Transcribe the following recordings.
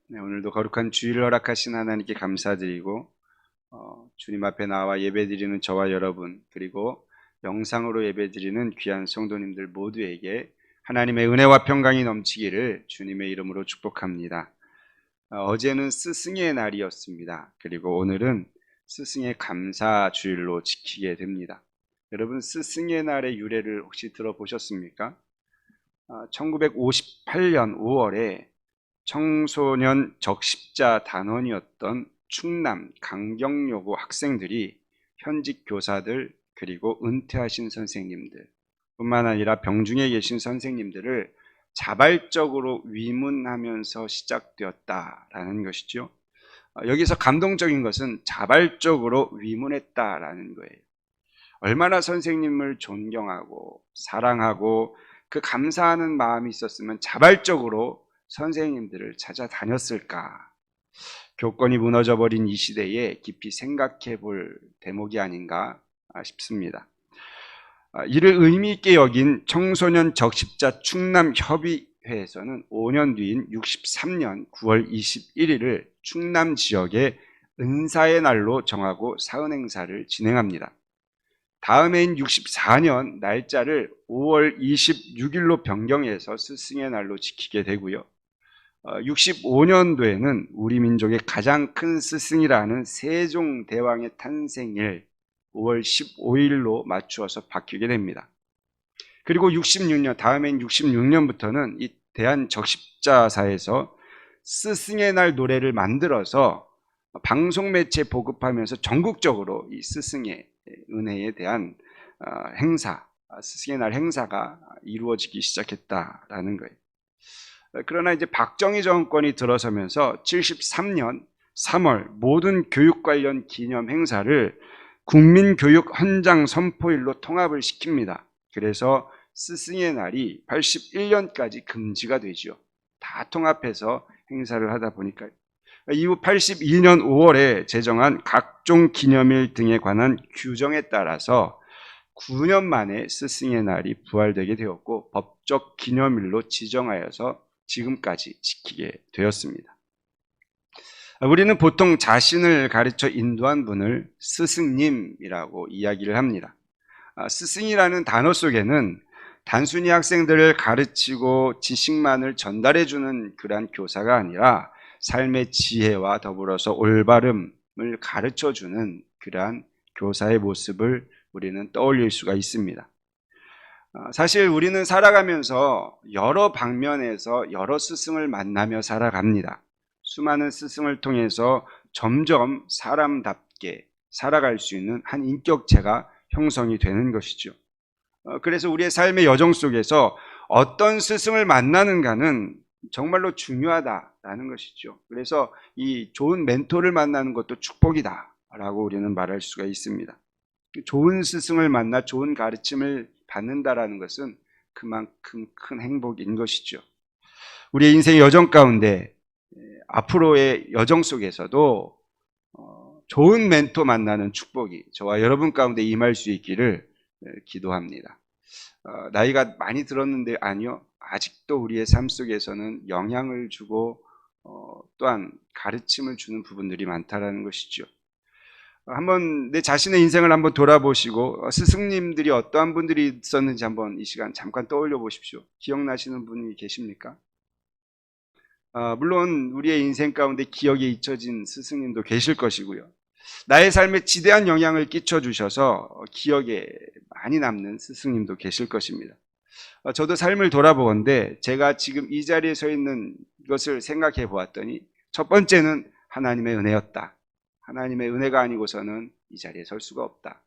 네, 오늘도 거룩한 주일을 허락하신 하나님께 감사드리고 주님 앞에 나와 예배드리는 저와 여러분, 그리고 영상으로 예배드리는 귀한 성도님들 모두에게 하나님의 은혜와 평강이 넘치기를 주님의 이름으로 축복합니다. 어제는 스승의 날이었습니다. 그리고 오늘은 스승의 감사 주일로 지키게 됩니다. 여러분, 스승의 날의 유래를 혹시 들어보셨습니까? 1958년 5월에 청소년 적십자 단원이었던 충남 강경여고 학생들이 현직 교사들 그리고 은퇴하신 선생님들 뿐만 아니라 병중에 계신 선생님들을 자발적으로 위문하면서 시작되었다라는 것이죠. 여기서 감동적인 것은 자발적으로 위문했다라는 거예요. 얼마나 선생님을 존경하고 사랑하고 그 감사하는 마음이 있었으면 자발적으로 선생님들을 찾아다녔을까? 교권이 무너져버린 이 시대에 깊이 생각해 볼 대목이 아닌가 싶습니다. 이를 의미 있게 여긴 청소년 적십자 충남협의회에서는 5년 뒤인 63년 9월 21일을 충남 지역의 은사의 날로 정하고 사은 행사를 진행합니다. 다음 해인 64년 날짜를 5월 26일로 변경해서 스승의 날로 지키게 되고요. 65년도에는 우리 민족의 가장 큰 스승이라는 세종대왕의 탄생일 5월 15일로 맞추어서 바뀌게 됩니다. 그리고 66년, 다음엔 66년부터는 이 대한적십자사에서 스승의 날 노래를 만들어서 방송 매체 보급하면서 전국적으로 이 스승의 은혜에 대한 행사, 스승의 날 행사가 이루어지기 시작했다라는 거예요. 그러나 이제 박정희 정권이 들어서면서 73년 3월 모든 교육 관련 기념 행사를 국민교육 헌장 선포일로 통합을 시킵니다. 그래서 스승의 날이 81년까지 금지가 되죠. 다 통합해서 행사를 하다 보니까 이후 82년 5월에 제정한 각종 기념일 등에 관한 규정에 따라서 9년 만에 스승의 날이 부활되게 되었고 법적 기념일로 지정하여서 지금까지 지키게 되었습니다. 우리는 보통 자신을 가르쳐 인도한 분을 스승님이라고 이야기를 합니다. 스승이라는 단어 속에는 단순히 학생들을 가르치고 지식만을 전달해주는 그러한 교사가 아니라 삶의 지혜와 더불어서 올바름을 가르쳐주는 그러한 교사의 모습을 우리는 떠올릴 수가 있습니다. 사실 우리는 살아가면서 여러 방면에서 여러 스승을 만나며 살아갑니다. 수많은 스승을 통해서 점점 사람답게 살아갈 수 있는 한 인격체가 형성이 되는 것이죠. 그래서 우리의 삶의 여정 속에서 어떤 스승을 만나는가는 정말로 중요하다라는 것이죠. 그래서 이 좋은 멘토를 만나는 것도 축복이다라고 우리는 말할 수가 있습니다. 좋은 스승을 만나 좋은 가르침을 받는다라는 것은 그만큼 큰 행복인 것이죠. 우리의 인생의 여정 가운데 앞으로의 여정 속에서도 좋은 멘토 만나는 축복이 저와 여러분 가운데 임할 수 있기를 기도합니다. 나이가 많이 들었는데 아니요. 아직도 우리의 삶 속에서는 영향을 주고 또한 가르침을 주는 부분들이 많다라는 것이죠. 한번 내 자신의 인생을 한번 돌아보시고 스승님들이 어떠한 분들이 있었는지 한번 이 시간 잠깐 떠올려 보십시오. 기억나시는 분이 계십니까? 물론 우리의 인생 가운데 기억에 잊혀진 스승님도 계실 것이고요. 나의 삶에 지대한 영향을 끼쳐주셔서 기억에 많이 남는 스승님도 계실 것입니다. 저도 삶을 돌아보건대 제가 지금 이 자리에 서 있는 것을 생각해 보았더니 첫 번째는 하나님의 은혜였다. 하나님의 은혜가 아니고서는 이 자리에 설 수가 없다.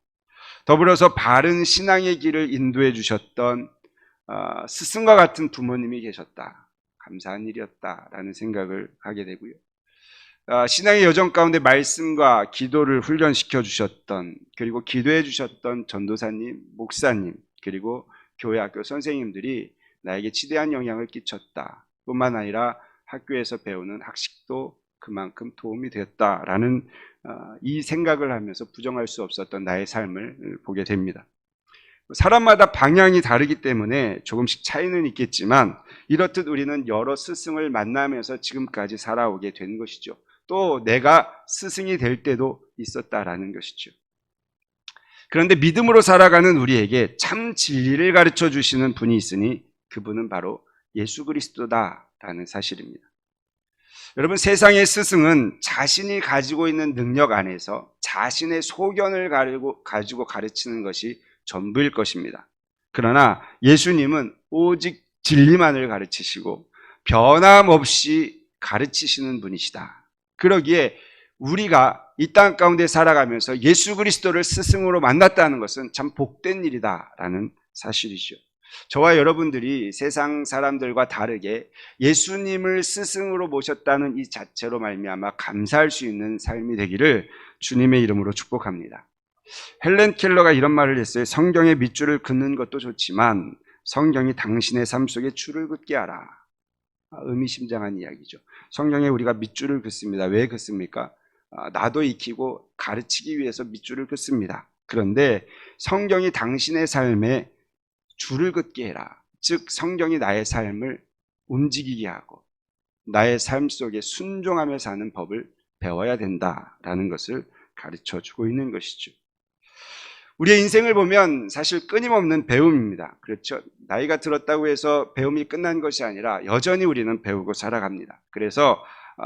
더불어서 바른 신앙의 길을 인도해 주셨던 스승과 같은 부모님이 계셨다. 감사한 일이었다라는 생각을 하게 되고요. 신앙의 여정 가운데 말씀과 기도를 훈련시켜 주셨던, 그리고 기도해 주셨던 전도사님, 목사님, 그리고 교회 학교 선생님들이 나에게 지대한 영향을 끼쳤다. 뿐만 아니라 학교에서 배우는 학식도 그만큼 도움이 되었다라는 이 생각을 하면서 부정할 수 없었던 나의 삶을 보게 됩니다. 사람마다 방향이 다르기 때문에 조금씩 차이는 있겠지만 이렇듯 우리는 여러 스승을 만나면서 지금까지 살아오게 된 것이죠. 또 내가 스승이 될 때도 있었다라는 것이죠. 그런데 믿음으로 살아가는 우리에게 참 진리를 가르쳐 주시는 분이 있으니 그분은 바로 예수 그리스도다라는 사실입니다. 여러분, 세상의 스승은 자신이 가지고 있는 능력 안에서 자신의 소견을 가지고 가르치는 것이 전부일 것입니다. 그러나 예수님은 오직 진리만을 가르치시고 변함없이 가르치시는 분이시다. 그러기에 우리가 이 땅 가운데 살아가면서 예수 그리스도를 스승으로 만났다는 것은 참 복된 일이다라는 사실이죠. 저와 여러분들이 세상 사람들과 다르게 예수님을 스승으로 모셨다는 이 자체로 말미암아 감사할 수 있는 삶이 되기를 주님의 이름으로 축복합니다. 헬렌 켈러가 이런 말을 했어요. 성경의 밑줄을 긋는 것도 좋지만 성경이 당신의 삶 속에 줄을 긋게 하라. 의미심장한 이야기죠. 성경에 우리가 밑줄을 긋습니다. 왜 긋습니까? 나도 익히고 가르치기 위해서 밑줄을 긋습니다. 그런데 성경이 당신의 삶에 줄을 긋게 해라. 즉 성경이 나의 삶을 움직이게 하고 나의 삶 속에 순종하며 사는 법을 배워야 된다라는 것을 가르쳐주고 있는 것이죠. 우리의 인생을 보면 사실 끊임없는 배움입니다. 그렇죠? 나이가 들었다고 해서 배움이 끝난 것이 아니라 여전히 우리는 배우고 살아갑니다. 그래서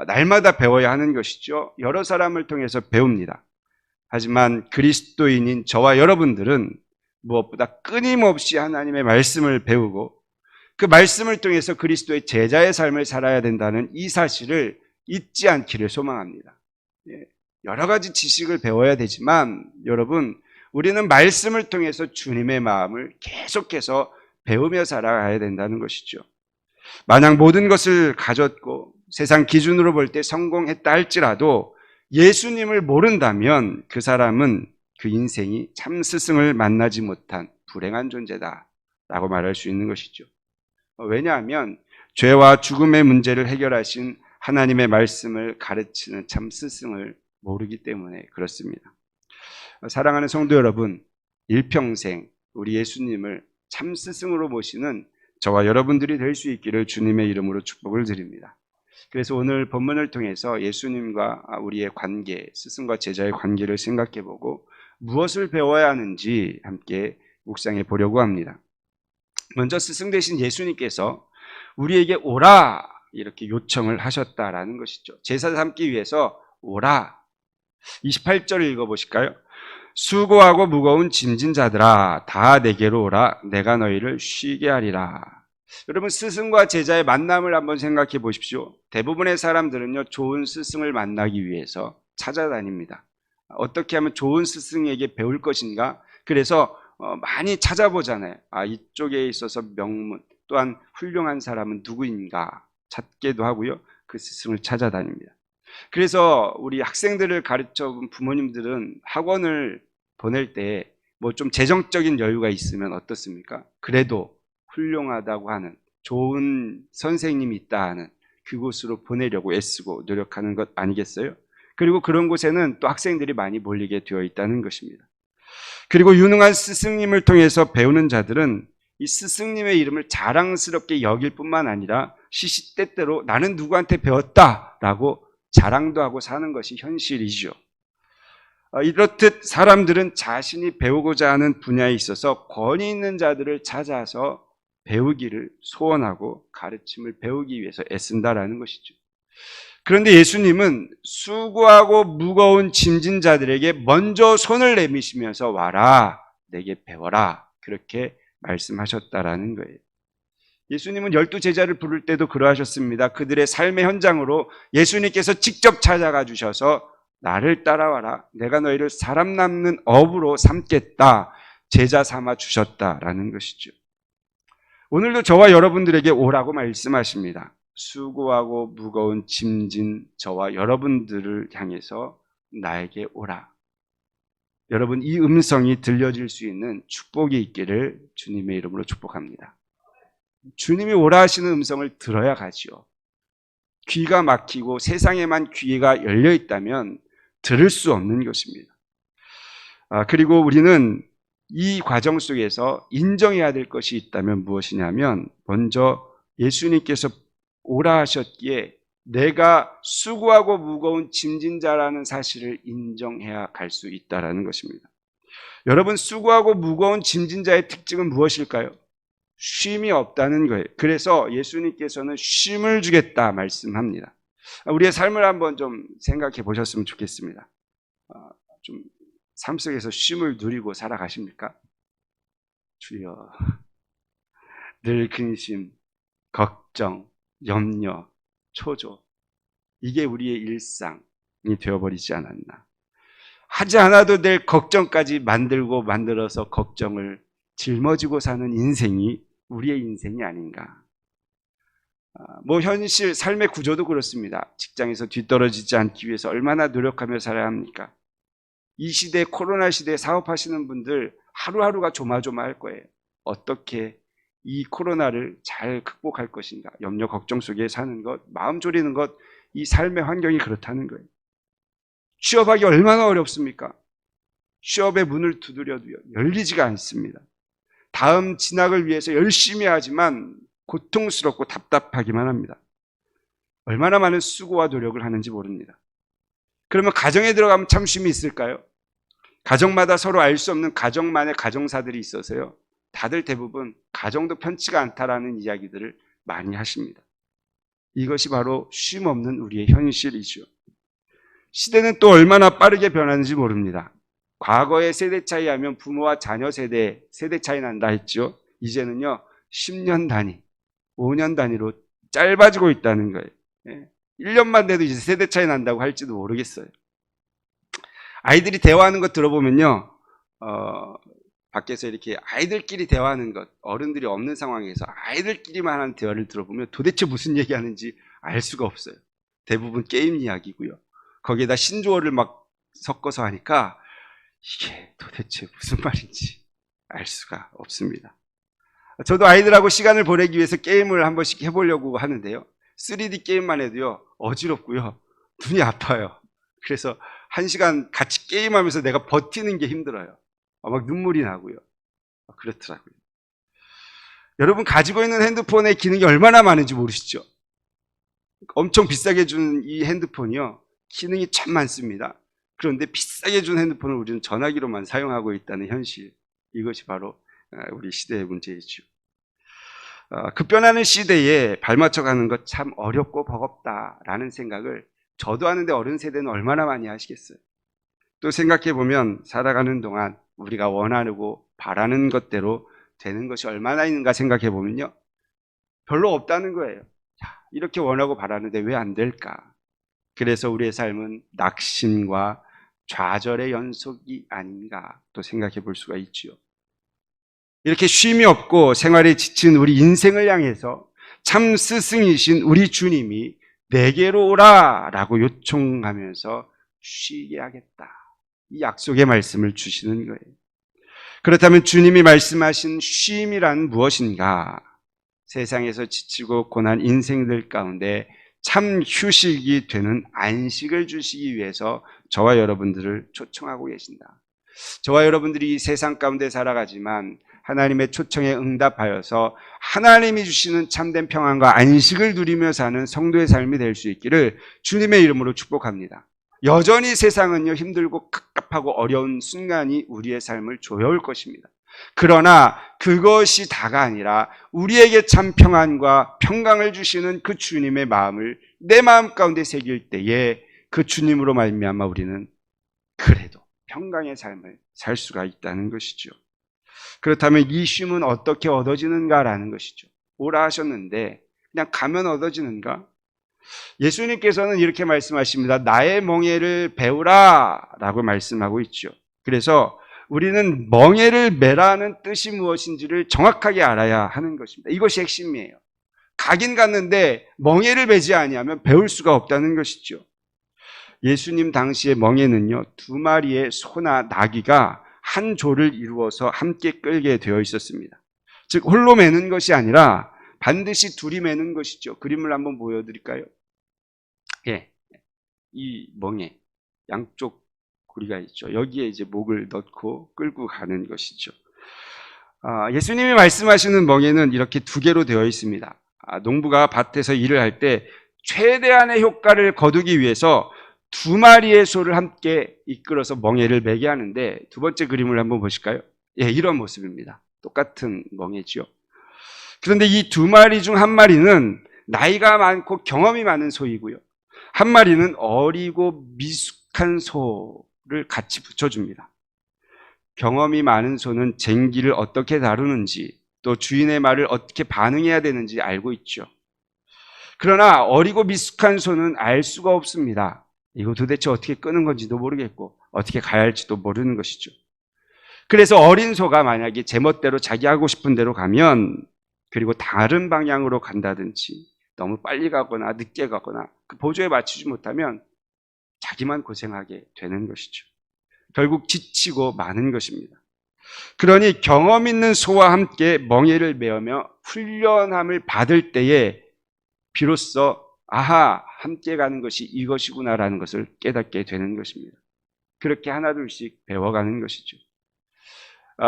날마다 배워야 하는 것이죠. 여러 사람을 통해서 배웁니다. 하지만 그리스도인인 저와 여러분들은 무엇보다 끊임없이 하나님의 말씀을 배우고 그 말씀을 통해서 그리스도의 제자의 삶을 살아야 된다는 이 사실을 잊지 않기를 소망합니다. 여러 가지 지식을 배워야 되지만 여러분, 우리는 말씀을 통해서 주님의 마음을 계속해서 배우며 살아가야 된다는 것이죠. 만약 모든 것을 가졌고 세상 기준으로 볼 때 성공했다 할지라도 예수님을 모른다면 그 사람은 그 인생이 참 스승을 만나지 못한 불행한 존재다라고 말할 수 있는 것이죠. 왜냐하면 죄와 죽음의 문제를 해결하신 하나님의 말씀을 가르치는 참 스승을 모르기 때문에 그렇습니다. 사랑하는 성도 여러분, 일평생 우리 예수님을 참 스승으로 모시는 저와 여러분들이 될 수 있기를 주님의 이름으로 축복을 드립니다. 그래서 오늘 본문을 통해서 예수님과 우리의 관계, 스승과 제자의 관계를 생각해보고 무엇을 배워야 하는지 함께 묵상해 보려고 합니다. 먼저 스승 되신 예수님께서 우리에게 오라 이렇게 요청을 하셨다라는 것이죠. 제사 삼기 위해서 오라. 28절 읽어보실까요? 수고하고 무거운 짐진 자들아 다 내게로 오라. 내가 너희를 쉬게 하리라. 여러분, 스승과 제자의 만남을 한번 생각해 보십시오. 대부분의 사람들은요, 좋은 스승을 만나기 위해서 찾아다닙니다. 어떻게 하면 좋은 스승에게 배울 것인가? 그래서 많이 찾아보잖아요. 이쪽에 있어서 명문, 또한 훌륭한 사람은 누구인가 찾기도 하고요. 그 스승을 찾아다닙니다. 그래서 우리 학생들을 가르쳐본 부모님들은 학원을 보낼 때 뭐 좀 재정적인 여유가 있으면 어떻습니까? 그래도 훌륭하다고 하는 좋은 선생님이 있다 하는 그곳으로 보내려고 애쓰고 노력하는 것 아니겠어요? 그리고 그런 곳에는 또 학생들이 많이 몰리게 되어 있다는 것입니다. 그리고 유능한 스승님을 통해서 배우는 자들은 이 스승님의 이름을 자랑스럽게 여길 뿐만 아니라 시시때때로 나는 누구한테 배웠다라고 자랑도 하고 사는 것이 현실이죠. 이렇듯 사람들은 자신이 배우고자 하는 분야에 있어서 권위 있는 자들을 찾아서 배우기를 소원하고 가르침을 배우기 위해서 애쓴다라는 것이죠. 그런데 예수님은 수고하고 무거운 짐진 자들에게 먼저 손을 내미시면서 와라, 내게 배워라, 그렇게 말씀하셨다라는 거예요. 예수님은 12제자를 부를 때도 그러하셨습니다. 그들의 삶의 현장으로 예수님께서 직접 찾아가 주셔서 나를 따라와라, 내가 너희를 사람 남는 업으로 삼겠다, 제자 삼아 주셨다라는 것이죠. 오늘도 저와 여러분들에게 오라고 말씀하십니다. 수고하고 무거운 짐진 저와 여러분들을 향해서 나에게 오라. 여러분, 이 음성이 들려질 수 있는 축복이 있기를 주님의 이름으로 축복합니다. 주님이 오라 하시는 음성을 들어야 가지요. 귀가 막히고 세상에만 귀가 열려 있다면 들을 수 없는 것입니다. 그리고 우리는 이 과정 속에서 인정해야 될 것이 있다면 무엇이냐면, 먼저 예수님께서 오라 하셨기에 내가 수고하고 무거운 짐진 자라는 사실을 인정해야 갈 수 있다는 것입니다. 여러분, 수고하고 무거운 짐진 자의 특징은 무엇일까요? 쉼이 없다는 거예요. 그래서 예수님께서는 쉼을 주겠다 말씀합니다. 우리의 삶을 한번 좀 생각해 보셨으면 좋겠습니다. 좀 삶 속에서 쉼을 누리고 살아가십니까? 주여, 늘 근심, 걱정, 염려, 초조, 이게 우리의 일상이 되어버리지 않았나. 하지 않아도 될 걱정까지 만들어서 걱정을 짊어지고 사는 인생이 우리의 인생이 아닌가. 현실 삶의 구조도 그렇습니다. 직장에서 뒤떨어지지 않기 위해서 얼마나 노력하며 살아야 합니까? 이 시대, 코로나 시대에 사업하시는 분들 하루하루가 조마조마할 거예요. 어떻게 이 코로나를 잘 극복할 것인가. 염려 걱정 속에 사는 것, 마음 졸이는 것, 이 삶의 환경이 그렇다는 거예요. 취업하기 얼마나 어렵습니까? 취업의 문을 두드려도요, 열리지가 않습니다. 다음 진학을 위해서 열심히 하지만 고통스럽고 답답하기만 합니다. 얼마나 많은 수고와 노력을 하는지 모릅니다. 그러면 가정에 들어가면 참 쉼이 있을까요? 가정마다 서로 알 수 없는 가정만의 가정사들이 있어서요, 다들 대부분 가정도 편치가 않다라는 이야기들을 많이 하십니다. 이것이 바로 쉼 없는 우리의 현실이죠. 시대는 또 얼마나 빠르게 변하는지 모릅니다. 과거의 세대 차이 하면 부모와 자녀 세대 차이 난다 했죠. 이제는요, 10년 단위, 5년 단위로 짧아지고 있다는 거예요. 1년만 돼도 이제 세대 차이 난다고 할지도 모르겠어요. 아이들이 대화하는 것 들어보면요, 밖에서 이렇게 아이들끼리 대화하는 것, 어른들이 없는 상황에서 아이들끼리만 하는 대화를 들어보면 도대체 무슨 얘기하는지 알 수가 없어요. 대부분 게임 이야기고요. 거기에다 신조어를 막 섞어서 하니까 이게 도대체 무슨 말인지 알 수가 없습니다. 저도 아이들하고 시간을 보내기 위해서 게임을 한 번씩 해보려고 하는데요, 3D 게임만 해도요, 어지럽고요, 눈이 아파요. 그래서 1시간 같이 게임하면서 내가 버티는 게 힘들어요. 막 눈물이 나고요. 그렇더라고요. 여러분, 가지고 있는 핸드폰의 기능이 얼마나 많은지 모르시죠? 엄청 비싸게 준 이 핸드폰이요, 기능이 참 많습니다. 그런데 비싸게 준 핸드폰을 우리는 전화기로만 사용하고 있다는 현실, 이것이 바로 우리 시대의 문제이죠. 급변하는 시대에 발맞춰가는 것 참 어렵고 버겁다라는 생각을 저도 하는데 어른 세대는 얼마나 많이 하시겠어요. 또 생각해보면 살아가는 동안 우리가 원하고 바라는 것대로 되는 것이 얼마나 있는가 생각해보면요, 별로 없다는 거예요. 이렇게 원하고 바라는데 왜 안 될까? 그래서 우리의 삶은 낙심과 좌절의 연속이 아닌가 또 생각해 볼 수가 있지요. 이렇게 쉼이 없고 생활에 지친 우리 인생을 향해서 참 스승이신 우리 주님이 내게로 오라 라고 요청하면서 쉬게 하겠다, 이 약속의 말씀을 주시는 거예요. 그렇다면 주님이 말씀하신 쉼이란 무엇인가? 세상에서 지치고 고난 인생들 가운데 참 휴식이 되는 안식을 주시기 위해서 저와 여러분들을 초청하고 계신다. 저와 여러분들이 이 세상 가운데 살아가지만 하나님의 초청에 응답하여서 하나님이 주시는 참된 평안과 안식을 누리며 사는 성도의 삶이 될 수 있기를 주님의 이름으로 축복합니다. 여전히 세상은요, 힘들고 갑갑하고 어려운 순간이 우리의 삶을 조여올 것입니다. 그러나 그것이 다가 아니라 우리에게 참 평안과 평강을 주시는 그 주님의 마음을 내 마음 가운데 새길 때에 그 주님으로 말미암아 우리는 그래도 평강의 삶을 살 수가 있다는 것이죠. 그렇다면 이 쉼은 어떻게 얻어지는가라는 것이죠. 오라 하셨는데 그냥 가면 얻어지는가? 예수님께서는 이렇게 말씀하십니다. 나의 멍에를 배우라 라고 말씀하고 있죠. 그래서 우리는 멍에를 매라는 뜻이 무엇인지를 정확하게 알아야 하는 것입니다. 이것이 핵심이에요. 가긴 갔는데 멍에를 매지 아니하면 배울 수가 없다는 것이죠. 예수님 당시의 멍에는요, 2마리의 소나 나귀가 한 조를 이루어서 함께 끌게 되어 있었습니다. 즉 홀로 매는 것이 아니라 반드시 둘이 매는 것이죠. 그림을 한번 보여드릴까요? 예, 이 멍에 양쪽 고리가 있죠. 여기에 이제 목을 넣고 끌고 가는 것이죠. 예수님이 말씀하시는 멍에는 이렇게 두 개로 되어 있습니다. 농부가 밭에서 일을 할 때 최대한의 효과를 거두기 위해서 두 마리의 소를 함께 이끌어서 멍에를 매게 하는데, 두 번째 그림을 한번 보실까요? 예, 이런 모습입니다. 똑같은 멍에지요. 그런데 이 두 마리 중 한 마리는 나이가 많고 경험이 많은 소이고요, 한 마리는 어리고 미숙한 소를 같이 붙여줍니다. 경험이 많은 소는 쟁기를 어떻게 다루는지, 또 주인의 말을 어떻게 반응해야 되는지 알고 있죠. 그러나 어리고 미숙한 소는 알 수가 없습니다. 이거 도대체 어떻게 끄는 건지도 모르겠고 어떻게 가야 할지도 모르는 것이죠. 그래서 어린 소가 만약에 제멋대로 자기 하고 싶은 대로 가면, 그리고 다른 방향으로 간다든지 너무 빨리 가거나 늦게 가거나 그 보조에 맞추지 못하면 자기만 고생하게 되는 것이죠. 결국 지치고 마는 것입니다. 그러니 경험 있는 소와 함께 멍에를 메으며 훈련함을 받을 때에 비로소 함께 가는 것이 이것이구나라는 것을 깨닫게 되는 것입니다. 그렇게 하나둘씩 배워가는 것이죠.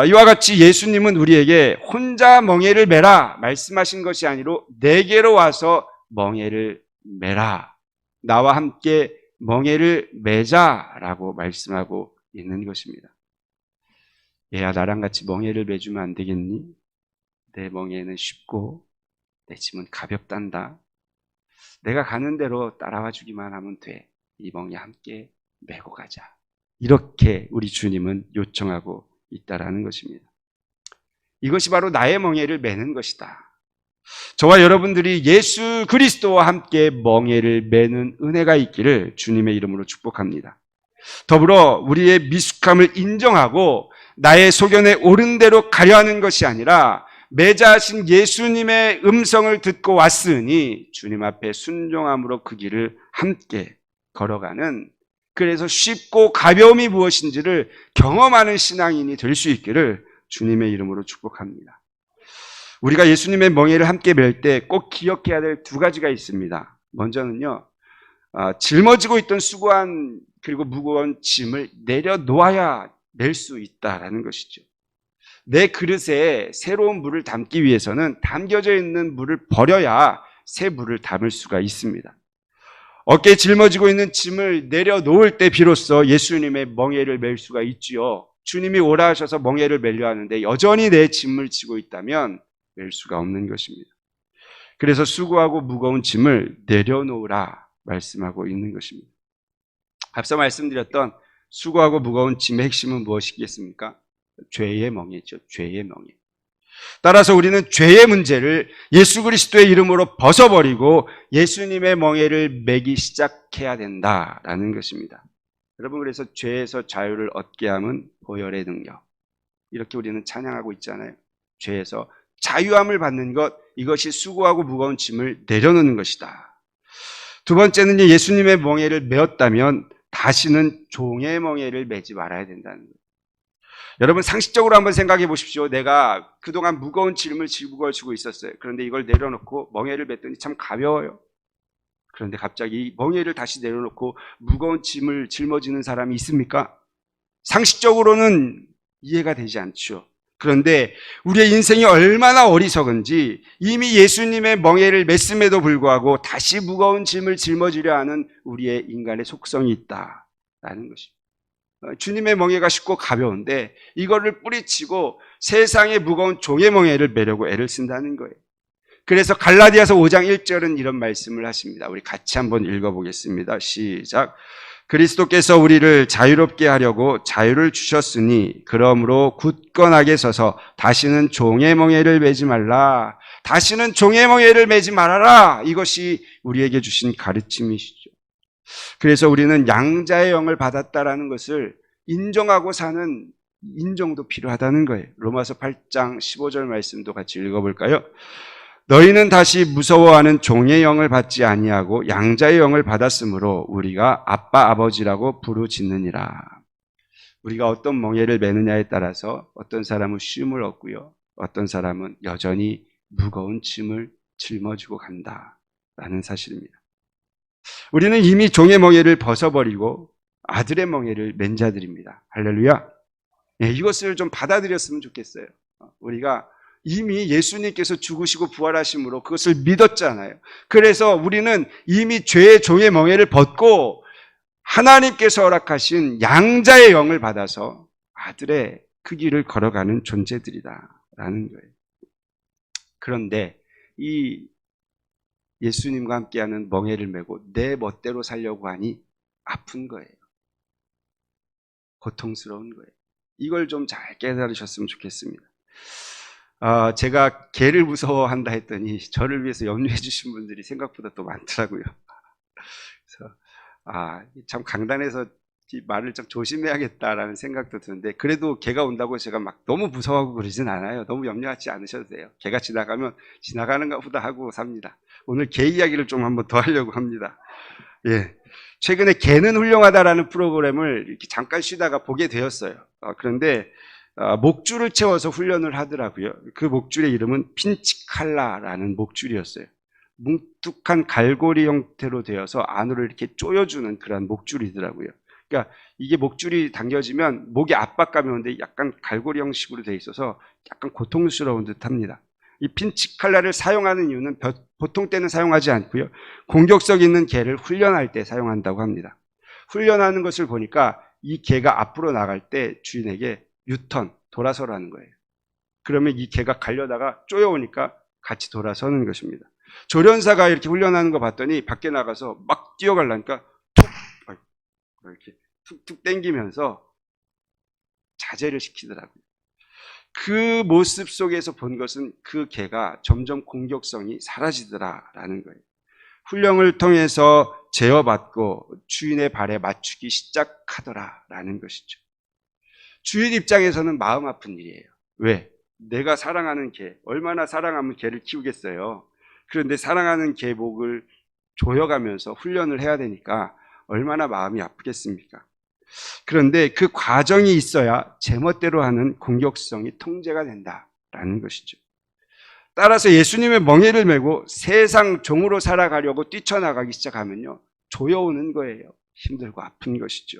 이와 같이 예수님은 우리에게 혼자 멍에를 메라 말씀하신 것이 아니로 내게로 와서 멍에를 메라, 나와 함께 멍에를 메자라고 말씀하고 있는 것입니다. 얘야, 나랑 같이 멍에를 메주면 안 되겠니? 내 멍에는 쉽고 내 짐은 가볍단다. 내가 가는 대로 따라와 주기만 하면 돼. 이 멍에 함께 메고 가자. 이렇게 우리 주님은 요청하고 있다라는 것입니다. 이것이 바로 나의 멍에를 메는 것이다. 저와 여러분들이 예수 그리스도와 함께 멍에를 메는 은혜가 있기를 주님의 이름으로 축복합니다. 더불어 우리의 미숙함을 인정하고 나의 소견에 옳은 대로 가려 하는 것이 아니라 매자하신 예수님의 음성을 듣고 왔으니 주님 앞에 순종함으로 그 길을 함께 걸어가는, 그래서 쉽고 가벼움이 무엇인지를 경험하는 신앙인이 될 수 있기를 주님의 이름으로 축복합니다. 우리가 예수님의 멍에를 함께 멜 때 꼭 기억해야 될 두 가지가 있습니다. 먼저는요, 짊어지고 있던 수고한 그리고 무거운 짐을 내려놓아야 낼 수 있다라는 것이죠. 내 그릇에 새로운 물을 담기 위해서는 담겨져 있는 물을 버려야 새 물을 담을 수가 있습니다. 어깨에 짊어지고 있는 짐을 내려놓을 때 비로소 예수님의 멍에를 멜 수가 있지요. 주님이 오라 하셔서 멍에를 멜려 하는데 여전히 내 짐을 지고 있다면 멜 수가 없는 것입니다. 그래서 수고하고 무거운 짐을 내려놓으라 말씀하고 있는 것입니다. 앞서 말씀드렸던 수고하고 무거운 짐의 핵심은 무엇이겠습니까? 죄의 멍에죠. 죄의 멍에. 따라서 우리는 죄의 문제를 예수 그리스도의 이름으로 벗어버리고 예수님의 멍에를 메기 시작해야 된다라는 것입니다. 여러분, 그래서 죄에서 자유를 얻게 함은 보혈의 능력, 이렇게 우리는 찬양하고 있잖아요. 죄에서 자유함을 받는 것, 이것이 수고하고 무거운 짐을 내려놓는 것이다. 두 번째는 예수님의 멍에를 메었다면 다시는 종의 멍에를 메지 말아야 된다는 거예요. 여러분, 상식적으로 한번 생각해 보십시오. 내가 그동안 무거운 짐을 짊어지고 있었어요. 그런데 이걸 내려놓고 멍에를 맸더니 참 가벼워요. 그런데 갑자기 멍에를 다시 내려놓고 무거운 짐을 짊어지는 사람이 있습니까? 상식적으로는 이해가 되지 않죠. 그런데 우리의 인생이 얼마나 어리석은지 이미 예수님의 멍에를 맸음에도 불구하고 다시 무거운 짐을 짊어지려 하는 우리의 인간의 속성이 있다라는 것입니다. 주님의 멍에가 쉽고 가벼운데 이거를 뿌리치고 세상의 무거운 종의 멍에를 메려고 애를 쓴다는 거예요. 그래서 갈라디아서 5장 1절은 이런 말씀을 하십니다. 우리 같이 한번 읽어보겠습니다. 시작. 그리스도께서 우리를 자유롭게 하려고 자유를 주셨으니 그러므로 굳건하게 서서 다시는 종의 멍에를 매지 말라. 다시는 종의 멍에를 매지 말아라. 이것이 우리에게 주신 가르침이시죠. 그래서 우리는 양자의 영을 받았다라는 것을 인정하고 사는 인정도 필요하다는 거예요. 로마서 8장 15절 말씀도 같이 읽어볼까요? 너희는 다시 무서워하는 종의 영을 받지 아니하고 양자의 영을 받았으므로 우리가 아빠 아버지라고 부르짖느니라. 우리가 어떤 멍에를 매느냐에 따라서 어떤 사람은 쉼을 얻고요, 어떤 사람은 여전히 무거운 짐을 짊어지고 간다라는 사실입니다. 우리는 이미 종의 멍에를 벗어버리고 아들의 멍에를 맨 자들입니다. 할렐루야. 네, 이것을 좀 받아들였으면 좋겠어요. 우리가 이미 예수님께서 죽으시고 부활하심으로 그것을 믿었잖아요. 그래서 우리는 이미 죄의 종의 멍에를 벗고 하나님께서 허락하신 양자의 영을 받아서 아들의 그 길을 걸어가는 존재들이다라는 거예요. 그런데 이 예수님과 함께하는 멍에를 메고 내 멋대로 살려고 하니 아픈 거예요. 고통스러운 거예요. 이걸 좀 잘 깨달으셨으면 좋겠습니다. 제가 개를 무서워한다 했더니 저를 위해서 염려해 주신 분들이 생각보다 또 많더라고요. 그래서 참 강단에서 이 말을 좀 조심해야겠다라는 생각도 드는데, 그래도 개가 온다고 제가 막 너무 무서워하고 그러진 않아요. 너무 염려하지 않으셔도 돼요. 개가 지나가면 지나가는가 보다 하고 삽니다. 오늘 개 이야기를 좀 한번 더 하려고 합니다. 예. 최근에 개는 훌륭하다라는 프로그램을 이렇게 잠깐 쉬다가 보게 되었어요. 그런데 목줄을 채워서 훈련을 하더라고요. 그 목줄의 이름은 핀치칼라라는 목줄이었어요. 뭉툭한 갈고리 형태로 되어서 안으로 이렇게 조여주는 그런 목줄이더라고요. 그러니까 이게 목줄이 당겨지면 목에 압박감이 오는데 약간 갈고리 형식으로 되어 있어서 약간 고통스러운 듯합니다. 이 핀치칼라를 사용하는 이유는 보통 때는 사용하지 않고요, 공격성 있는 개를 훈련할 때 사용한다고 합니다. 훈련하는 것을 보니까 이 개가 앞으로 나갈 때 주인에게 유턴, 돌아서라는 거예요. 그러면 이 개가 가려다가 쪼여오니까 같이 돌아서는 것입니다. 조련사가 이렇게 훈련하는 거 봤더니 밖에 나가서 막 뛰어가려니까 툭 이렇게 툭툭 당기면서 자제를 시키더라고요. 그 모습 속에서 본 것은 그 개가 점점 공격성이 사라지더라라는 거예요. 훈련을 통해서 제어받고 주인의 발에 맞추기 시작하더라라는 것이죠. 주인 입장에서는 마음 아픈 일이에요. 왜? 내가 사랑하는 개, 얼마나 사랑하면 개를 키우겠어요. 그런데 사랑하는 개 목을 조여가면서 훈련을 해야 되니까 얼마나 마음이 아프겠습니까? 그런데 그 과정이 있어야 제멋대로 하는 공격성이 통제가 된다라는 것이죠. 따라서 예수님의 멍에를 메고 세상 종으로 살아가려고 뛰쳐나가기 시작하면요, 조여오는 거예요. 힘들고 아픈 것이죠.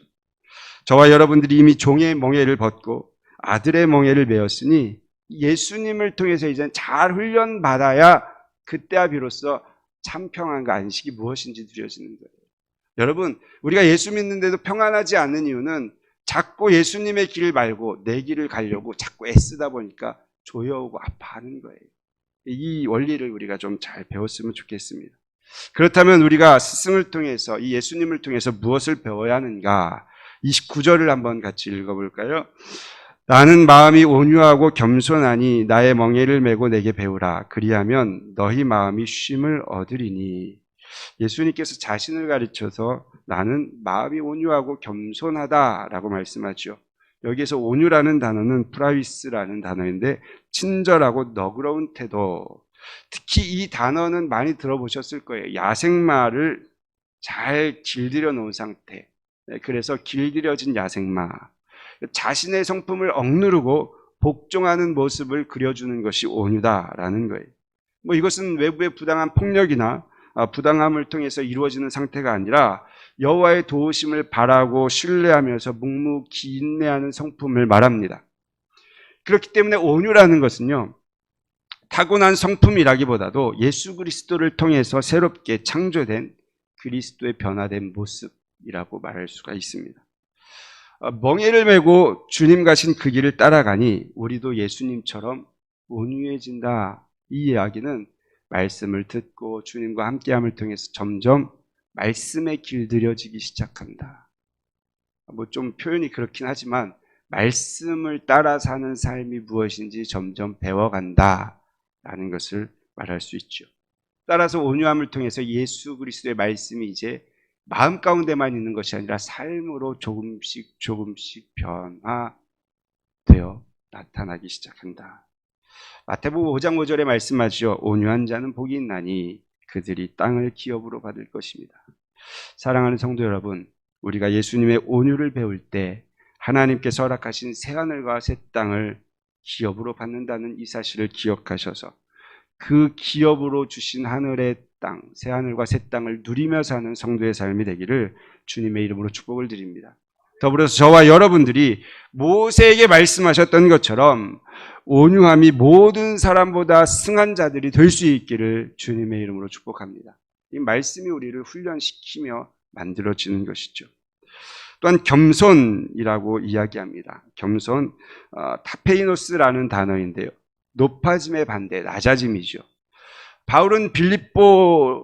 저와 여러분들이 이미 종의 멍에를 벗고 아들의 멍에를 메었으니 예수님을 통해서 이제 잘 훈련받아야 그때야 비로소 참 평안과 안식이 무엇인지 누려지는 거예요. 여러분, 우리가 예수 믿는데도 평안하지 않는 이유는 자꾸 예수님의 길 말고 내 길을 가려고 자꾸 애쓰다 보니까 조여오고 아파하는 거예요. 이 원리를 우리가 좀 잘 배웠으면 좋겠습니다. 그렇다면 우리가 스승을 통해서, 이 예수님을 통해서 무엇을 배워야 하는가? 29절을 한번 같이 읽어볼까요? 나는 마음이 온유하고 겸손하니 나의 멍에를 메고 내게 배우라. 그리하면 너희 마음이 쉼을 얻으리니. 예수님께서 자신을 가르쳐서 나는 마음이 온유하고 겸손하다라고 말씀하죠. 여기에서 온유라는 단어는 프라위스라는 단어인데 친절하고 너그러운 태도. 특히 이 단어는 많이 들어보셨을 거예요. 야생마를 잘 길들여 놓은 상태. 그래서 길들여진 야생마. 자신의 성품을 억누르고 복종하는 모습을 그려주는 것이 온유다라는 거예요. 이것은 외부의 부당한 폭력이나 부당함을 통해서 이루어지는 상태가 아니라 여호와의 도우심을 바라고 신뢰하면서 묵묵히 인내하는 성품을 말합니다. 그렇기 때문에 온유라는 것은요, 타고난 성품이라기보다도 예수 그리스도를 통해서 새롭게 창조된 그리스도의 변화된 모습이라고 말할 수가 있습니다. 멍에를 메고 주님 가신 그 길을 따라가니 우리도 예수님처럼 온유해진다. 이 이야기는 말씀을 듣고 주님과 함께함을 통해서 점점 말씀에 길들여지기 시작한다. 좀 표현이 그렇긴 하지만 말씀을 따라 사는 삶이 무엇인지 점점 배워간다라는 것을 말할 수 있죠. 따라서 온유함을 통해서 예수 그리스도의 말씀이 이제 마음 가운데만 있는 것이 아니라 삶으로 조금씩 변화되어 나타나기 시작한다. 마태복음 5장 5절에 말씀하죠. 온유한 자는 복이 있나니 그들이 땅을 기업으로 받을 것입니다. 사랑하는 성도 여러분, 우리가 예수님의 온유를 배울 때 하나님께서 허락하신 새하늘과 새 땅을 기업으로 받는다는 이 사실을 기억하셔서 그 기업으로 주신 하늘의 땅, 새하늘과 새 땅을 누리며 사는 성도의 삶이 되기를 주님의 이름으로 축복을 드립니다. 더불어서 저와 여러분들이 모세에게 말씀하셨던 것처럼 온유함이 모든 사람보다 승한 자들이 될 수 있기를 주님의 이름으로 축복합니다. 이 말씀이 우리를 훈련시키며 만들어지는 것이죠. 또한 겸손이라고 이야기합니다. 겸손, 타페이노스라는 단어인데요. 높아짐의 반대, 낮아짐이죠. 바울은 빌립보서를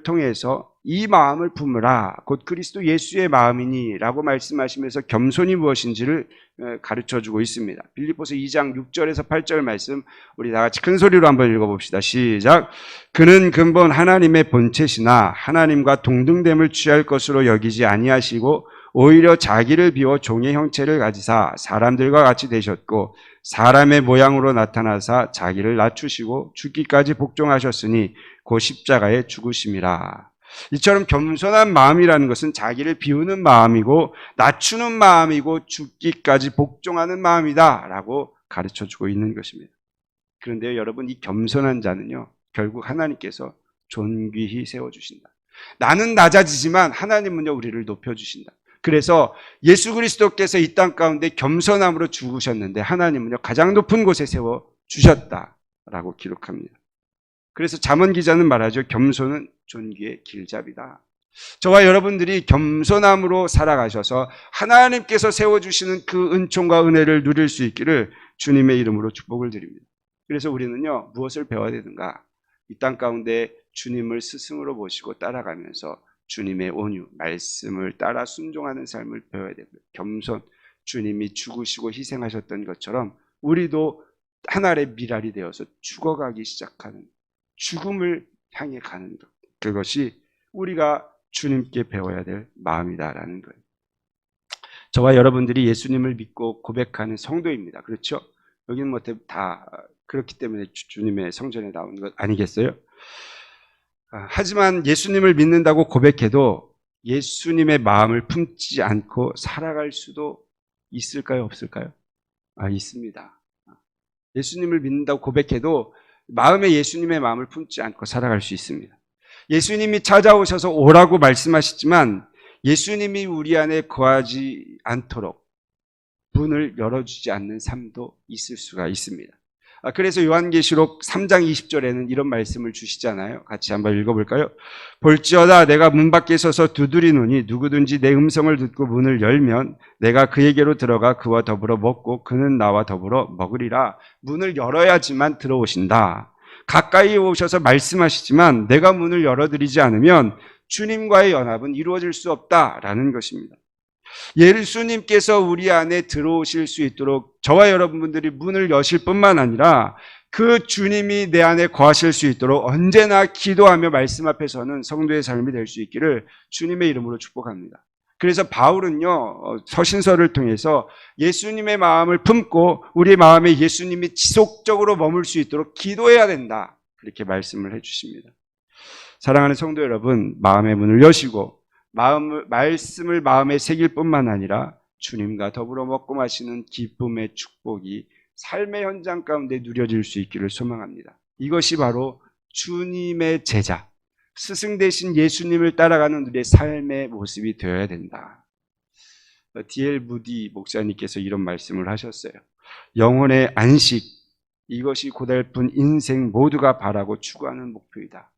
통해서 이 마음을 품으라 곧 그리스도 예수의 마음이니 라고 말씀하시면서 겸손이 무엇인지를 가르쳐주고 있습니다. 빌립보서 2장 6절에서 8절 말씀 우리 다 같이 큰 소리로 한번 읽어봅시다. 시작. 그는 근본 하나님의 본체시나 하나님과 동등됨을 취할 것으로 여기지 아니하시고 오히려 자기를 비워 종의 형체를 가지사 사람들과 같이 되셨고 사람의 모양으로 나타나사 자기를 낮추시고 죽기까지 복종하셨으니 그 십자가에 죽으심이라. 이처럼 겸손한 마음이라는 것은 자기를 비우는 마음이고 낮추는 마음이고 죽기까지 복종하는 마음이다 라고 가르쳐주고 있는 것입니다. 그런데요 여러분, 이 겸손한 자는요 결국 하나님께서 존귀히 세워주신다. 나는 낮아지지만 하나님은요 우리를 높여주신다. 그래서 예수 그리스도께서 이 땅 가운데 겸손함으로 죽으셨는데 하나님은요 가장 높은 곳에 세워주셨다라고 기록합니다. 그래서 잠언 기자는 말하죠. 겸손은 존귀의 길잡이다. 저와 여러분들이 겸손함으로 살아가셔서 하나님께서 세워주시는 그 은총과 은혜를 누릴 수 있기를 주님의 이름으로 축복을 드립니다. 그래서 우리는요 무엇을 배워야 되는가? 이 땅 가운데 주님을 스승으로 모시고 따라가면서 주님의 온유, 말씀을 따라 순종하는 삶을 배워야 됩니다. 겸손, 주님이 죽으시고 희생하셨던 것처럼 우리도 하나의 미랄이 되어서 죽어가기 시작하는, 죽음을 향해 가는 것, 그것이 우리가 주님께 배워야 될 마음이다라는 거예요. 저와 여러분들이 예수님을 믿고 고백하는 성도입니다. 그렇죠? 여기는 뭐 다 그렇기 때문에 주님의 성전에 나온 것 아니겠어요? 하지만 예수님을 믿는다고 고백해도 예수님의 마음을 품지 않고 살아갈 수도 있을까요? 없을까요? 있습니다. 예수님을 믿는다고 고백해도 마음에 예수님의 마음을 품지 않고 살아갈 수 있습니다. 예수님이 찾아오셔서 오라고 말씀하시지만 예수님이 우리 안에 거하지 않도록 문을 열어주지 않는 삶도 있을 수가 있습니다. 그래서 요한계시록 3장 20절에는 이런 말씀을 주시잖아요. 같이 한번 읽어볼까요? 볼지어다 내가 문 밖에 서서 두드리노니 누구든지 내 음성을 듣고 문을 열면 내가 그에게로 들어가 그와 더불어 먹고 그는 나와 더불어 먹으리라. 문을 열어야지만 들어오신다. 가까이 오셔서 말씀하시지만 내가 문을 열어드리지 않으면 주님과의 연합은 이루어질 수 없다라는 것입니다. 예수님께서 우리 안에 들어오실 수 있도록 저와 여러분들이 문을 여실 뿐만 아니라 그 주님이 내 안에 거하실 수 있도록 언제나 기도하며 말씀 앞에 서는 성도의 삶이 될 수 있기를 주님의 이름으로 축복합니다. 그래서 바울은요 서신서를 통해서 예수님의 마음을 품고 우리 마음에 예수님이 지속적으로 머물 수 있도록 기도해야 된다, 그렇게 말씀을 해주십니다. 사랑하는 성도 여러분, 마음의 문을 여시고 말씀을 마음에 새길 뿐만 아니라 주님과 더불어 먹고 마시는 기쁨의 축복이 삶의 현장 가운데 누려질 수 있기를 소망합니다. 이것이 바로 주님의 제자, 스승 대신 예수님을 따라가는 우리의 삶의 모습이 되어야 된다. D.L. 무디 목사님께서 이런 말씀을 하셨어요. 영혼의 안식, 이것이 고달픈 인생 모두가 바라고 추구하는 목표이다.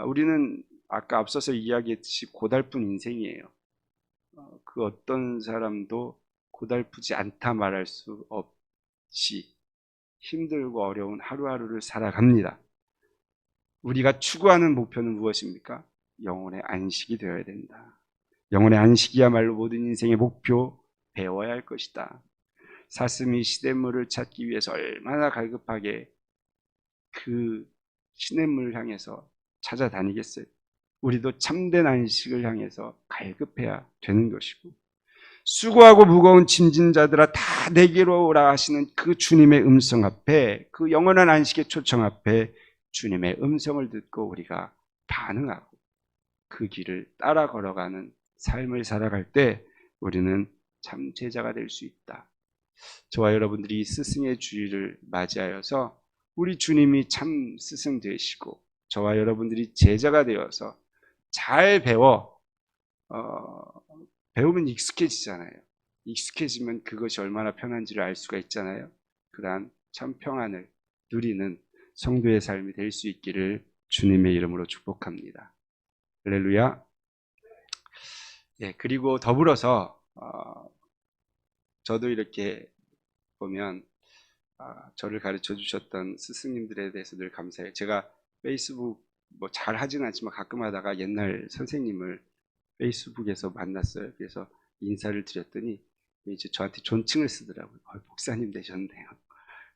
우리는 아까 앞서서 이야기했듯이 고달픈 인생이에요. 그 어떤 사람도 고달프지 않다 말할 수 없이 힘들고 어려운 하루하루를 살아갑니다. 우리가 추구하는 목표는 무엇입니까? 영혼의 안식이 되어야 된다. 영혼의 안식이야말로 모든 인생의 목표, 배워야 할 것이다. 사슴이 시냇물을 찾기 위해서 얼마나 갈급하게 그 시냇물을 향해서 찾아다니겠어요? 우리도 참된 안식을 향해서 갈급해야 되는 것이고, 수고하고 무거운 짐진 자들아 다 내게로 오라 하시는 그 주님의 음성 앞에, 그 영원한 안식의 초청 앞에 주님의 음성을 듣고 우리가 반응하고 그 길을 따라 걸어가는 삶을 살아갈 때 우리는 참 제자가 될 수 있다. 저와 여러분들이 스승의 주일을 맞이하여서 우리 주님이 참 스승 되시고 저와 여러분들이 제자가 되어서 잘 배우면 익숙해지잖아요. 익숙해지면 그것이 얼마나 편한지를 알 수가 있잖아요. 그러한 참 평안을 누리는 성도의 삶이 될 수 있기를 주님의 이름으로 축복합니다. 할렐루야. 예, 그리고 더불어서 저도 이렇게 보면 저를 가르쳐 주셨던 스승님들에 대해서 늘 감사해요. 제가 페이스북 뭐 잘 하진 않지만 가끔 하다가 옛날 선생님을 페이스북에서 만났어요. 그래서 인사를 드렸더니 이제 저한테 존칭을 쓰더라고요. 목사님 되셨네요.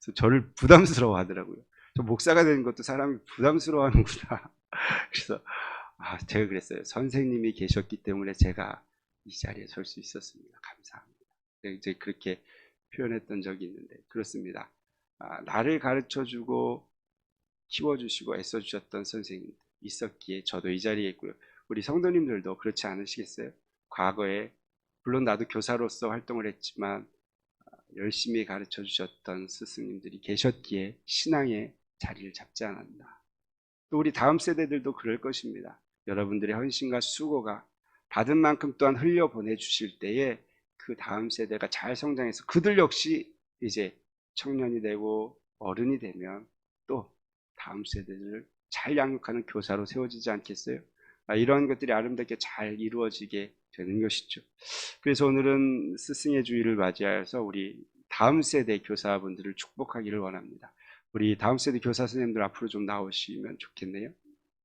그래서 저를 부담스러워 하더라고요. 저 목사가 되는 것도 사람이 부담스러워 하는구나. 그래서 제가 그랬어요. 선생님이 계셨기 때문에 제가 이 자리에 설 수 있었습니다. 감사합니다. 이제 그렇게 표현했던 적이 있는데 그렇습니다. 나를 가르쳐주고 키워주시고 애써주셨던 선생님들 있었기에 저도 이 자리에 있고요. 우리 성도님들도 그렇지 않으시겠어요? 과거에 물론 나도 교사로서 활동을 했지만 열심히 가르쳐주셨던 스승님들이 계셨기에 신앙의 자리를 잡지 않았나. 또 우리 다음 세대들도 그럴 것입니다. 여러분들의 헌신과 수고가 받은 만큼 또한 흘려보내주실 때에 그 다음 세대가 잘 성장해서 그들 역시 이제 청년이 되고 어른이 되면 또 다음 세대들을 잘 양육하는 교사로 세워지지 않겠어요? 이런 것들이 아름답게 잘 이루어지게 되는 것이죠. 그래서 오늘은 스승의 주일을 맞이하여서 우리 다음 세대 교사분들을 축복하기를 원합니다. 우리 다음 세대 교사 선생님들 앞으로 좀 나오시면 좋겠네요.